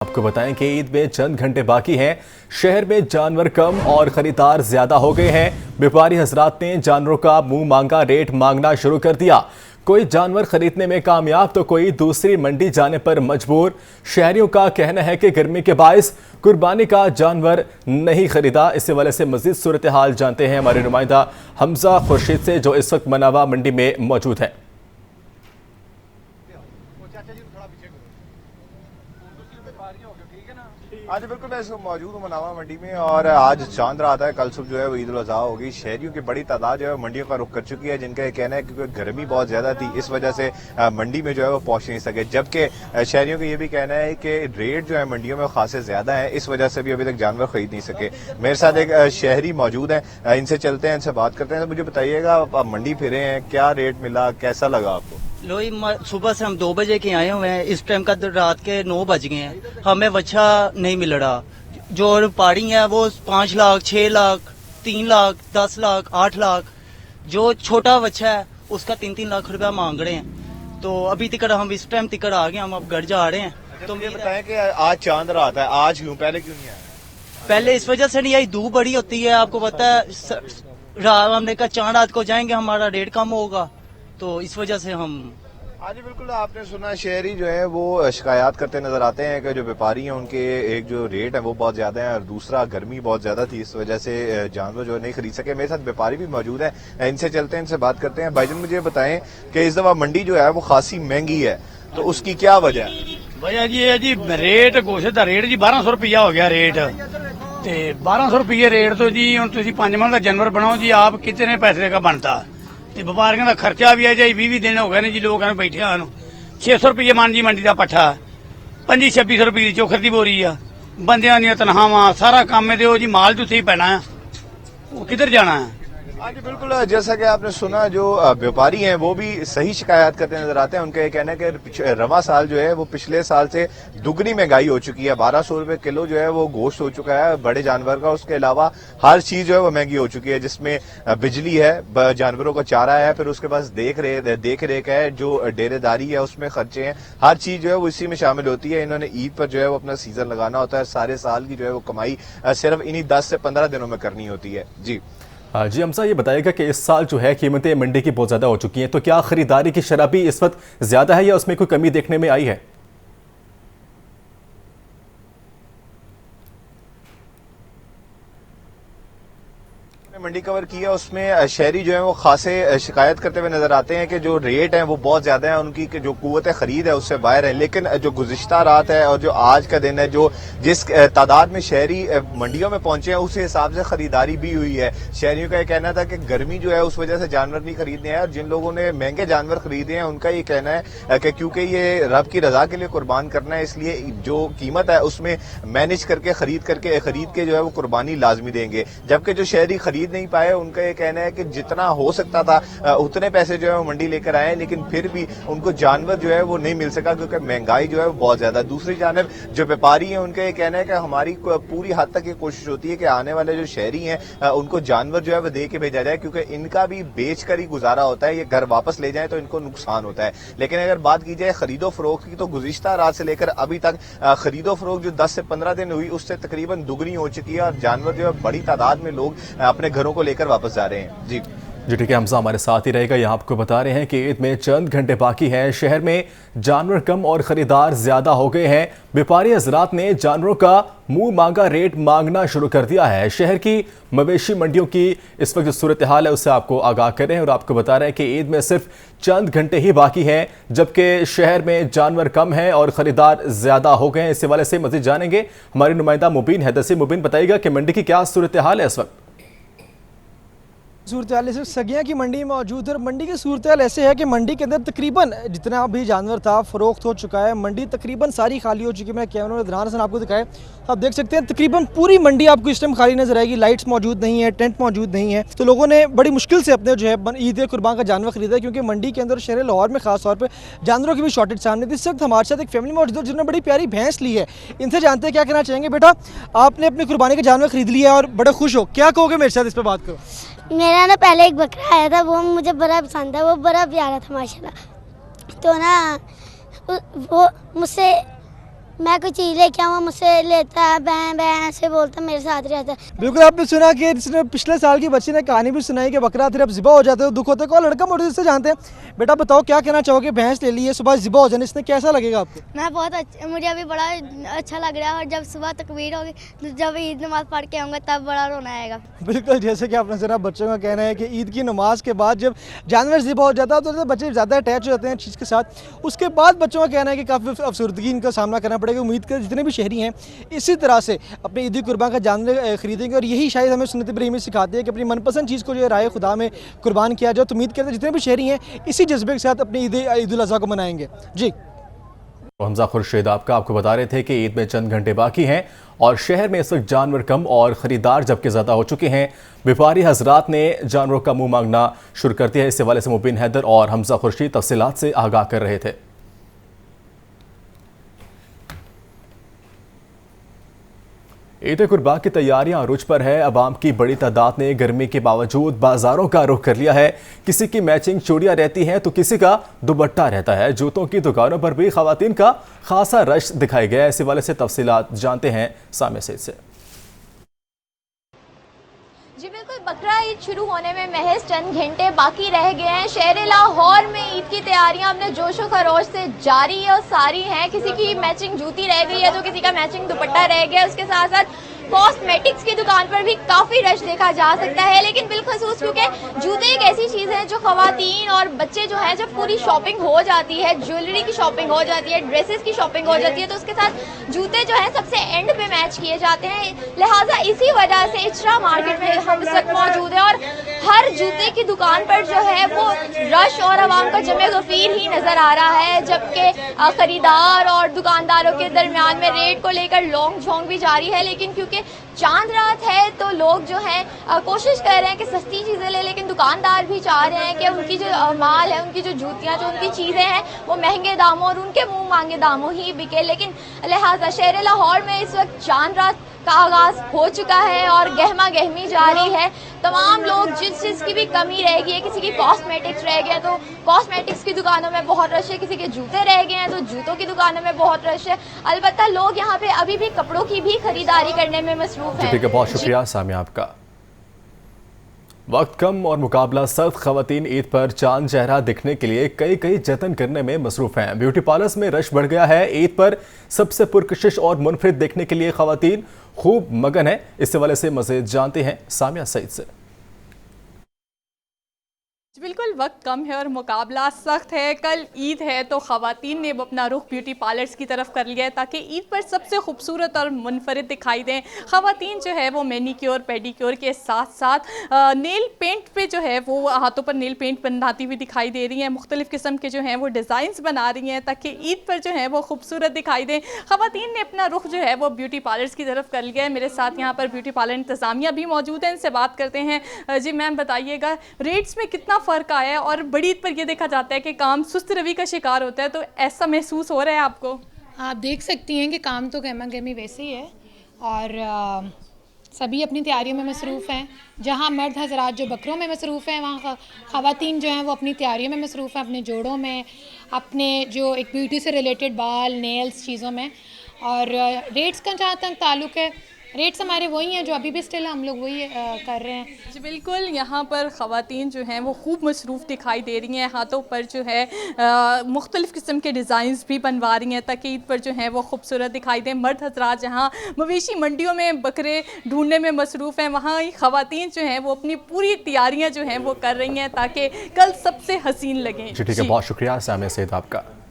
आपको बताएं कि ईद में चंद घंटे बाकी हैं। शहर में जानवर कम और खरीदार ज्यादा हो गए हैं। व्यापारी हजरात ने जानवरों का मुंह मांगा रेट मांगना शुरू कर दिया। कोई जानवर खरीदने में कामयाब तो कोई दूसरी मंडी जाने पर मजबूर। शहरियों का कहना है कि गर्मी के बायस कुर्बानी का जानवर नहीं खरीदा। इस हवाले से मजीद सूरत हाल जानते हैं हमारे नुमाइंदा हमजा खुर्शीद से, जो इस वक्त मनावा मंडी में मौजूद है। आज बिल्कुल मैं मौजूद हूँ मनावा मंडी में और आज चांद रात है। कल सुबह जो है वो ईद उल अज़हा होगी। शहरियों की बड़ी तादाद जो है मंडियों का रुख कर चुकी है, जिनका ये कहना है कि गर्मी बहुत ज्यादा थी, इस वजह से मंडी में जो है वो पहुंच नहीं सके। जबकि शहरियों का ये भी कहना है कि रेट जो है मंडियों में खासे ज्यादा है, इस वजह से भी अभी तक जानवर खरीद नहीं सके। मेरे साथ एक शहरी मौजूद है, इनसे चलते हैं, इनसे बात करते हैं। तो मुझे बताइएगा, आप मंडी फिरे हैं, क्या रेट मिला, कैसा लगा आपको? लोई सुबह से हम 2 बजे के आए हुए हैं। इस टाइम का रात के 9 बज गए हैं, हमें बच्चा नहीं मिल रहा। जो पहाड़ी है वो 5 लाख, 6 लाख, 3 लाख, 10 लाख, 8 लाख। जो छोटा बच्चा है उसका 3-3 लाख रुपया मांग रहे हैं। तो अभी तक हम इस टाइम तक आ गए, हम अब घर जा रहे हैं। तो मुझे बताएं कि आज चांद रात है, आज क्यों, पहले क्यों नहीं आया? पहले इस वजह से नहीं आई, धूप बड़ी होती है, आपको पता है। हमने कहा चांद रात को जाएंगे, हमारा रेट कम होगा, तो इस वजह से हम आज बिल्कुल आपने सुना शहरी जो है वो शिकायत करते नजर आते हैं कि जो व्यापारी हैं उनके एक जो रेट है वो बहुत ज्यादा है और दूसरा गर्मी बहुत ज्यादा थी, इस वजह से जानवर जो नहीं खरीद सके। मेरे साथ व्यापारी भी मौजूद है, इनसे चलते हैं, इनसे बात करते हैं। भाईजान मुझे बताएं कि इस दफा मंडी जो है वो खासी महंगी है, तो उसकी क्या वजह है? वजह जी है जी रेट, गोशत का रेट जी 1200 रुपया हो गया रेट। ते 1200 रुपये रेट तो जी हम 5 मन का जानवर बनाओ जी, आप कितने पैसे का बनता? व्यापारियों का खर्चा भी है जी, 20 दिन हो गए ने जी लोग बैठे आन। 600 रुपये मन जी मंडी का पट्ठा, 2500 रुपये की चोखर की बोरी आ, बंदियां दी तनखावां, सारा काम दो जी, माल तो सही पैना है, वो किधर जाना है? हाँ जी बिल्कुल, जैसा कि आपने सुना, जो व्यापारी हैं वो भी सही शिकायत करते नजर आते हैं। उनका ये कहना है कि रवा साल जो है वो पिछले साल से दुगनी महंगाई हो चुकी है। 1200 रुपए किलो जो है वो गोश्त हो चुका है बड़े जानवर का। उसके अलावा हर चीज जो है वो महंगी हो चुकी है, जिसमें बिजली है, जानवरों का चारा है, फिर उसके पास देख रेख है, जो डेरेदारी है उसमें खर्चे हैं, हर चीज जो है वो इसी में शामिल होती है। इन्होंने ईद पर जो है वो अपना सीजन लगाना होता है, सारे साल की जो है वो कमाई सिर्फ इन्हीं 10 से 15 दिनों में करनी होती है। जी हमसा, ये बताएगा कि इस साल जो है कीमतें मंडी की बहुत ज़्यादा हो चुकी हैं, तो क्या खरीदारी की शरह भी इस वक्त ज़्यादा है या उसमें कोई कमी देखने में आई है? मंडी कवर किया, उसमें शहरी जो है वो खासे शिकायत करते हुए नजर आते हैं कि जो रेट है वो बहुत ज्यादा है, उनकी जो कुव्वत खरीद है उससे बाहर है। लेकिन जो गुज़िश्ता रात है और जो आज का दिन है, जो जिस तादाद में शहरी मंडियों में पहुंचे हैं उस हिसाब से खरीदारी भी हुई है। शहरियों का यह कहना था कि गर्मी जो है उस वजह से जानवर नहीं खरीदने हैं, और जिन लोगों ने महंगे जानवर खरीदे हैं उनका ये कहना है कि क्योंकि ये रब की रजा के लिए कुर्बान करना है, इसलिए जो कीमत है उसमें मैनेज करके खरीद के जो है वो कुर्बानी लाजमी देंगे। जबकि जो शहरी खरीद नहीं पाए, उनका ये कहना है कि जितना हो सकता था उतने पैसे जो है वो मंडी लेकर आए, लेकिन फिर भी उनको जानवर जो है वो नहीं मिल सका क्योंकि महंगाई जो है वो बहुत ज्यादा। दूसरी जानब जो व्यापारी हैं उनका ये कहना है कि हमारी पूरी हद तक ये कोशिश होती है कि आने वाले जो शहरी हैं उनको जानवर जो है वो दे के भेजा जाए, क्योंकि इनका भी बेच कर ही गुजारा होता है, ये घर वापस ले जाए तो इनको नुकसान होता है। लेकिन अगर बात की जाए खरीदो फरोख्त की, तो गुज़िश्ता रात से लेकर अभी तक खरीदो फरोख्त जो 10 से 15 दिन हुई उससे तकरीबन दुगनी हो चुकी है, और जानवर जो है बड़ी तादाद में लोग अपने घरों को लेकर वापस जा रहे हैं। जी ठीक है, हमजा हमारे साथ ही रहेगा। यहाँ आपको बता रहे हैं कि ईद में चंद घंटे बाकी हैं। शहर में जानवर कम और खरीदार ज्यादा हो गए हैं। व्यापारी हजरात ने जानवरों का मुंह मांगा रेट मांगना शुरू कर दिया है। शहर की मवेशी मंडियों की इस वक्त जो सूरत हाल है उससे आपको आगाह कर रहे हैं और आपको बता रहे हैं कि ईद में सिर्फ चंद घंटे ही बाकी हैं, जबकि शहर में जानवर कम है और खरीदार ज्यादा हो गए हैं। इस हवाले से मजीद जानेंगे हमारे नुमाइंदा मुबीन हैदर से। मुबीन, बताइएगा कि मंडी की क्या सूरत हाल है इस वक्त? सूरत हाल सगिया की मंडी में मौजूद है और मंडी की सूरत हाल ऐसे है कि मंडी के अंदर तकरीबन जितना भी जानवर था फरोख्त हो चुका है। मंडी तकरीबन सारी खाली हो चुकी है। मैं कैमरा में दरान हसन आपको दिखाया, आप देख सकते हैं तकरीबन पूरी मंडी आपको इस टाइम खाली नजर आएगी। लाइट्स मौजूद नहीं है, टेंट मौजूद नहीं है, तो लोगों ने बड़ी मुश्किल से अपने जो है ईद कुर्बान का जानवर खरीदा है, क्योंकि मंडी के अंदर शहर लाहौर में खास तौर पर जानवरों की भी शॉर्टेज सामने थी। इस वक्त हमारे साथ एक फैमिली मौजूद है जिन्होंने बड़ी प्यारी भैंस ली है। इनसे जानते हैं क्या कहना चाहेंगे। बेटा, आपने अपनी कुर्बानी का जानवर खरीद लिया और बड़े खुश हो, क्या कहोगे मेरे साथ इस पर बात करो। मेरा ना पहले एक बकरा आया था, वो मुझे बड़ा पसंद था, वो बड़ा प्यारा था माशाल्लाह। तो ना वो मुझसे मैं कोई चीज़ लेके आऊँ मुझसे लेता है, बैं बैं ऐसे बोलता है, मेरे साथ रहता है। बिल्कुल, आपने सुना कि जिसने पिछले साल की बच्ची ने कहानी भी सुनाई कि बकरा फिर अब ज़िबा हो जाते हैं, दुख होता है। कौन लड़का मोटे से जानते हैं, बेटा बताओ क्या कहना चाहोगे, भैंस ले ली है, सुबह ज़िबा हो जाने इसने कैसा लगेगा आपको? मैं बहुत अच्छा, मुझे अभी बड़ा अच्छा लग रहा है और जब सुबह तकबीर होगी तो जब ईद नमाज पढ़ के आऊँगा तब बड़ा रोना आएगा। बिल्कुल, जैसे कि आपने सुना बच्चों का कहना है कि ईद की नमाज के बाद जब जानवर ज़िबा हो जाता है तो बच्चे ज़्यादा अटैच हो जाते हैं चीज़ के साथ। उसके बाद बच्चों का कहना है कि काफ़ी अफसरदगी इनका सामना करना पड़ेगा। उम्मीद कर जितने भी शहरी हैं इसी तरह से अपने ईद कुर्बान का जानवर खरीदेंगे और यही शायद हमें सुन्नत इब्राहिमी सिखाती है कि अपनी मनपसंद चीज़ को जो है राय खुदा में कुर्बान किया जाए। तो उम्मीद करते हैं जितने भी शहरी हैं इसी जज्बे के साथ अपनी ईद उल अज़हा को मनाएंगे। जी हमजा खुर्शीद आपको बता रहे थे कि ईद में चंद घंटे बाकी हैं और शहर में इस वक्त जानवर कम और ख़रीदार जबकि ज़्यादा हो चुके हैं। व्यापारी हजरात ने जानवरों का मुंह मांगना शुरू कर दिया है। इस हवाले से मुबीन हैदर और हमजा खुर्शीद तफसीलात से आगाह कर रहे थे। ईद कुर्बान की तैयारियां अरूज पर है। अवाम की बड़ी तादाद ने गर्मी के बावजूद बाजारों का रुख कर लिया है। किसी की मैचिंग चूड़ियां रहती हैं तो किसी का दुपट्टा रहता है। जूतों की दुकानों पर भी खवातीन का खासा रश दिखाई गया। इस हवाले से तफसीलात जानते हैं सामिया सईद से। जी बिल्कुल, बकरा ईद शुरू होने में महज चंद घंटे बाकी रह गए हैं। शहर लाहौर में ईद की तैयारियां अपने जोशो खरोश से जारी और सारी हैं। किसी की मैचिंग जूती रह गई है तो किसी का मैचिंग दुपट्टा रह गया। उसके साथ साथ कॉस्मेटिक्स की दुकान पर भी काफ़ी रश देखा जा सकता है। लेकिन बिलखसूस क्योंकि जूते एक ऐसी चीज़ है जो खवातीन और बच्चे जो है जब पूरी शॉपिंग हो जाती है, ज्वेलरी की शॉपिंग हो जाती है, ड्रेसेस की शॉपिंग हो जाती है, तो उसके साथ जूते जो है सबसे एंड पे मैच किए जाते हैं। लिहाजा इसी वजह से इचरा मार्केट में हम इस वक्त मौजूद है और हर जूते की दुकान पर जो है वो रश और आवाम का जमे गफीर ही नजर आ रहा है। जबकि खरीदार और दुकानदारों के दरमियान में रेट को लेकर लॉन्ग झोंक भी जारी है। लेकिन क्योंकि चांद रात है तो लोग जो हैं कोशिश कर रहे हैं कि सस्ती चीज़ें ले, लेकिन दुकानदार भी चाह रहे हैं कि उनकी जो माल है, उनकी जो जूतियाँ, जो उनकी चीज़ें हैं वो महंगे दामों और उनके मुंह मांगे दामों ही बिके। लेकिन लिहाजा शहर लाहौर में इस वक्त चांद रात का आगाज हो चुका है और गहमा गहमी जारी है। तमाम लोग जिस चीज़ की भी कमी रह गई है, किसी की कॉस्मेटिक्स रह गया तो कॉस्मेटिक्स की दुकानों में बहुत रश है, किसी के जूते रह गए हैं तो जूतों की दुकानों में बहुत रश है। अलबत्ता लोग यहाँ पे अभी भी कपड़ों की भी खरीदारी करने में मसरूफ हैं। ठीक है, बहुत शुक्रिया सामिया आपका। वक्त कम और मुकाबला सख्त। खवातीन ईद पर चांद चेहरा दिखने के लिए कई जतन करने में मसरूफ हैं। ब्यूटी पार्लर्स में रश बढ़ गया है। ईद पर सबसे पुरकशिश और मुनफरिद देखने के लिए खवातीन खूब मगन है। इस हवाले से मज़ीद जानते हैं सामिया सईद से। बिल्कुल, वक्त कम है और मुकाबला सख्त है। कल ईद है तो ख़वातीन ने अपना रुख ब्यूटी पार्लर्स की तरफ कर लिया है ताकि ईद पर सबसे खूबसूरत और मुनफरिद दिखाई दें। ख़वातीन जो है वो मैनीक्योर पेडिक्योर के साथ साथ नेल पेंट पे जो है वो हाथों पर नेल पेंट बनाती हुई दिखाई दे रही हैं। मुख्तलिफ़ किस्म के जो हैं वो डिज़ाइंस बना रही हैं ताकि ईद पर जो है वो खूबसूरत दिखाई दें। ख़वातीन ने अपना रुख जो है वो ब्यूटी पार्लर्स की तरफ कर लिया है। मेरे साथ यहाँ पर ब्यूटी पार्लर इंतज़ामिया भी मौजूद है, इनसे बात करते हैं। जी मैम, बताइएगा रेट्स में कितना फ़र्क आया है और बड़ी ईद पर यह देखा जाता है कि काम सुस्त रवि का शिकार होता है, तो ऐसा महसूस हो रहा है आपको? आप देख सकती हैं कि काम तो गहमा गहमी वैसे ही है और सभी अपनी तैयारियों में मसरूफ़ हैं। जहाँ मर्द हजरात जो बकरों में मसरूफ़ हैं, वहाँ ख़वातीन जो हैं वो अपनी तैयारियों में मसरूफ़ हैं, अपने जोड़ों में, अपने जो एक ब्यूटी से रिलेटेड बाल, नेल्स चीज़ों में। और रेट्स का जहाँ तक ताल्लुक़ है, रेट्स हमारे वही हैं जो अभी भी स्टिल हम लोग वही कर रहे हैं। जी बिल्कुल, यहाँ पर ख़वातीन जो हैं वो खूब मसरूफ़ दिखाई दे रही हैं। हाथों पर जो है मुख्तलिफ़ किस्म के डिज़ाइंस भी बनवा रही हैं ताकि ईद पर जो है वो खूबसूरत दिखाई दें। मर्द हजरात जहाँ मवेशी मंडियों में बकरे ढूंढने में मसरूफ़ हैं, वहाँ ख़वातीन जो हैं वो अपनी पूरी तैयारियाँ जो हैं वो कर रही हैं ताकि कल सबसे हसीन लगें। ठीक है, बहुत शुक्रिया सामिया सईद आपका।